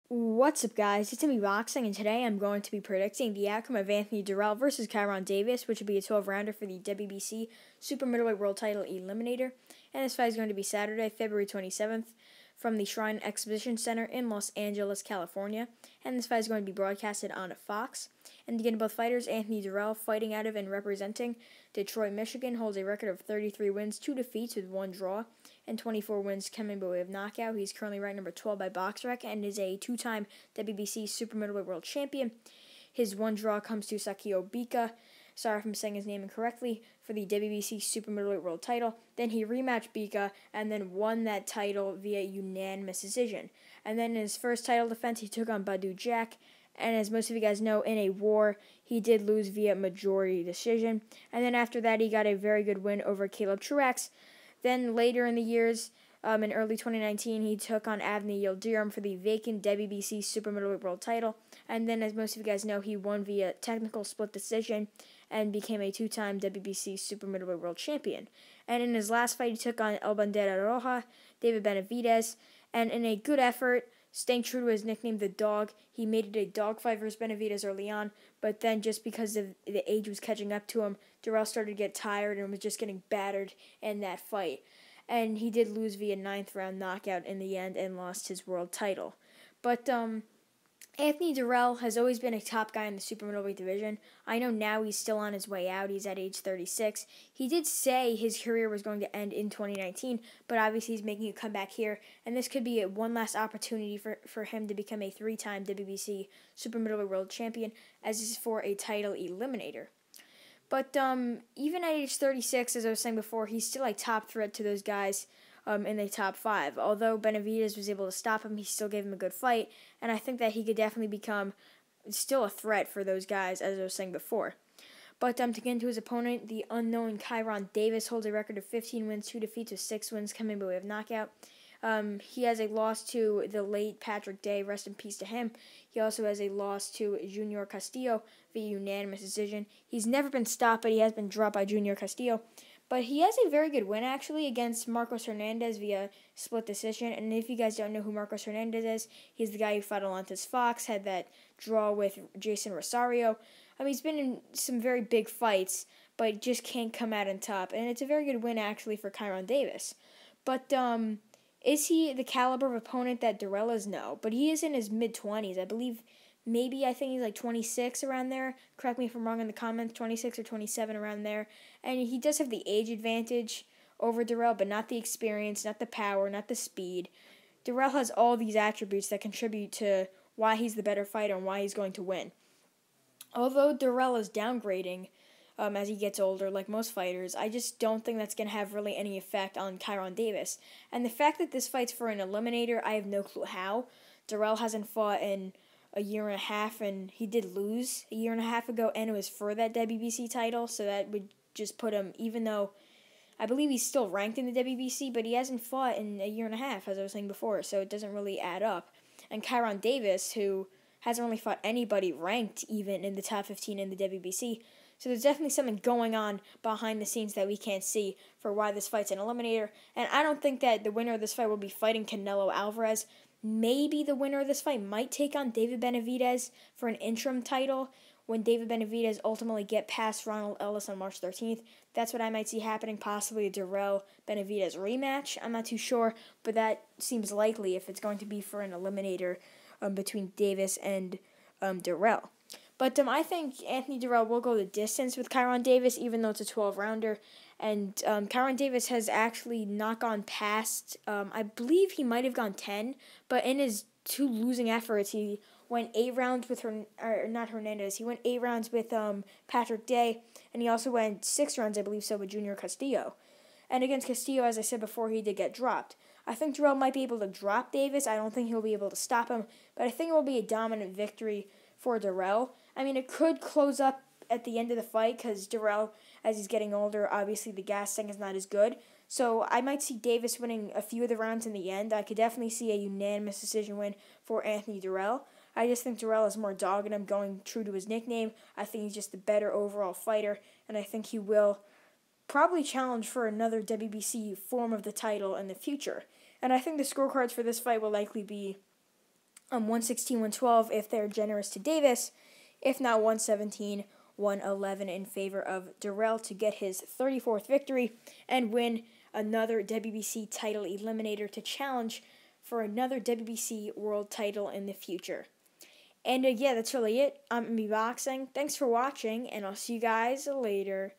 What's up, guys? It's me Boxing, and today I'm going to be predicting the outcome of Anthony Dirrell versus Kyrone Davis, which will be a 12-rounder for the WBC Super-Middleweight World Title Eliminator. And this fight is going to be Saturday, February 27th, from the Shrine Exposition Center in Los Angeles, California. And this fight is going to be broadcasted on Fox. And again, both fighters, Anthony Dirrell, fighting out of and representing Detroit, Michigan, holds a record of 33 wins, 2 defeats with 1 draw, and 24 wins coming by way of knockout. He's currently ranked number 12 by BoxRec and is a 2-time WBC Super-Middleweight World Champion. His 1 draw comes to Sakio Bika, sorry if I'm saying his name incorrectly, for the WBC Super-Middleweight World title. Then he rematched Bika and then won that title via unanimous decision. And then in his first title defense, he took on Badu Jack. And as most of you guys know, in a war, he did lose via majority decision. And then after that, he got a very good win over Caleb Truax. Then later in the years, in early 2019, he took on Anthony Dirrell for the vacant WBC Super-Middleweight World title. And then, as most of you guys know, he won via technical split decision and became a 2-time WBC Super-Middleweight World Champion. And in his last fight, he took on El Bandera Roja, David Benavidez. And in a good effort, staying true to his nickname, the Dog, he made it a dogfight versus Benavidez early on, but then just because of the age was catching up to him, Dirrell started to get tired and was just getting battered in that fight. And he did lose via 9th round knockout in the end and lost his world title. But Anthony Dirrell has always been a top guy in the super middleweight division. I know now he's still on his way out. He's at age 36. He did say his career was going to end in 2019, but obviously he's making a comeback here, and this could be one last opportunity for him to become a 3-time WBC super middleweight world champion, as this is for a title eliminator. But even at age 36, as I was saying before, he's still a top threat to those guys in the top 5. Although Benavidez was able to stop him, he still gave him a good fight, and I think that he could definitely become still a threat for those guys, as I was saying before. But to get into his opponent, the unknown Kyrone Davis holds a record of 15 wins, 2 defeats, with 6 wins coming by way of knockout. He has a loss to the late Patrick Day, rest in peace to him. He also has a loss to Junior Castillo via unanimous decision. He's never been stopped, but he has been dropped by Junior Castillo. But he has a very good win, actually, against Marcos Hernandez via split decision. And if you guys don't know who Marcos Hernandez is, he's the guy who fought Alontis Fox, had that draw with Jason Rosario. He's been in some very big fights, but just can't come out on top. And it's a very good win, actually, for Kyrone Davis. But is he the caliber of opponent that Dirrell is? No. But he is in his mid-20s. I believe I think he's like 26 around there. Correct me if I'm wrong in the comments, 26 or 27 around there. And he does have the age advantage over Dirrell, but not the experience, not the power, not the speed. Dirrell has all these attributes that contribute to why he's the better fighter and why he's going to win. Although Dirrell is downgrading as he gets older, like most fighters, I just don't think that's going to have really any effect on Kyrone Davis. And the fact that this fight's for an eliminator, I have no clue how. Dirrell hasn't fought in a year and a half, and he did lose a year and a half ago, and it was for that WBC title, so that would just put him, even though I believe he's still ranked in the WBC, but he hasn't fought in a year and a half, as I was saying before, so it doesn't really add up. And Kyrone Davis, who hasn't really fought anybody ranked even in the top 15 in the WBC, so there's definitely something going on behind the scenes that we can't see for why this fight's an eliminator. And I don't think that the winner of this fight will be fighting Canelo Alvarez. Maybe the winner of this fight might take on David Benavidez for an interim title when David Benavidez ultimately get past Ronald Ellis on March 13th. That's what I might see happening, possibly a Dirrell-Benavidez rematch. I'm not too sure, but that seems likely if it's going to be for an eliminator between Davis and Dirrell. But I think Anthony Dirrell will go the distance with Kyrone Davis, even though it's a 12-rounder. And Kyrone Davis has actually not gone past, I believe he might have gone 10, but in his 2 losing efforts, he went 8 rounds with not Hernandez. He went 8 rounds with Patrick Day, and he also went 6 rounds, I believe so, with Junior Castillo. And against Castillo, as I said before, he did get dropped. I think Dirrell might be able to drop Davis. I don't think he'll be able to stop him, but I think it will be a dominant victory for Dirrell. It could close up at the end of the fight because Dirrell, as he's getting older, obviously the gas tank is not as good. So I might see Davis winning a few of the rounds in the end. I could definitely see a unanimous decision win for Anthony Dirrell. I just think Dirrell is more dogged and I'm going true to his nickname. I think he's just a better overall fighter, and I think he will probably challenge for another WBC form of the title in the future. And I think the scorecards for this fight will likely be 116, 112 if they're generous to Davis. If not, 117, 111 in favor of Dirrell to get his 34th victory and win another WBC title eliminator to challenge for another WBC world title in the future. And yeah, that's really it. I'm MB Boxing. Thanks for watching, and I'll see you guys later.